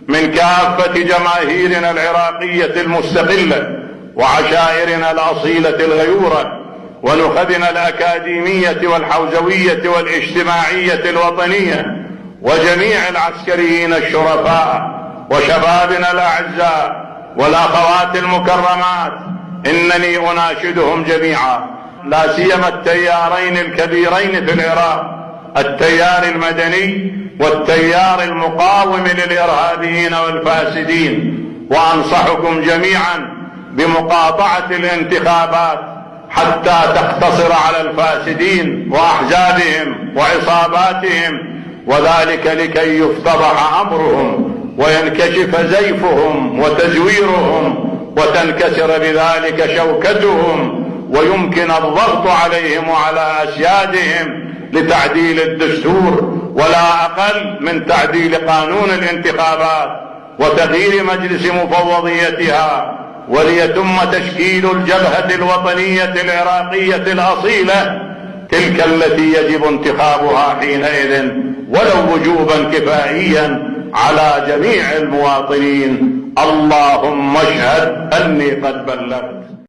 من كافة جماهيرنا العراقية المستقلة وعشائرنا الأصيلة الغيورة ونخبنا الأكاديمية والحوزوية والاجتماعية الوطنية وجميع العسكريين الشرفاء وشبابنا الأعزاء والأخوات المكرمات، إنني أناشدهم جميعا لا سيما التيارين الكبيرين في العراق، التيار المدني والتيار المقاوم للإرهابيين والفاسدين، وأنصحكم جميعا بمقاطعة الانتخابات حتى تقتصر على الفاسدين وأحزابهم وعصاباتهم، وذلك لكي يفتضح أمرهم وينكشف زيفهم وتزويرهم وتنكسر بذلك شوكتهم، ويمكن الضغط عليهم وعلى أسيادهم لتعديل الدستور ولا أقل من تعديل قانون الانتخابات وتغيير مجلس مفوضيتها، وليتم تشكيل الجبهة الوطنية العراقية الأصيلة، تلك التي يجب انتخابها حينئذ ولو وجوبا كفائيا على جميع المواطنين. اللهم اشهد أني قد بلغت.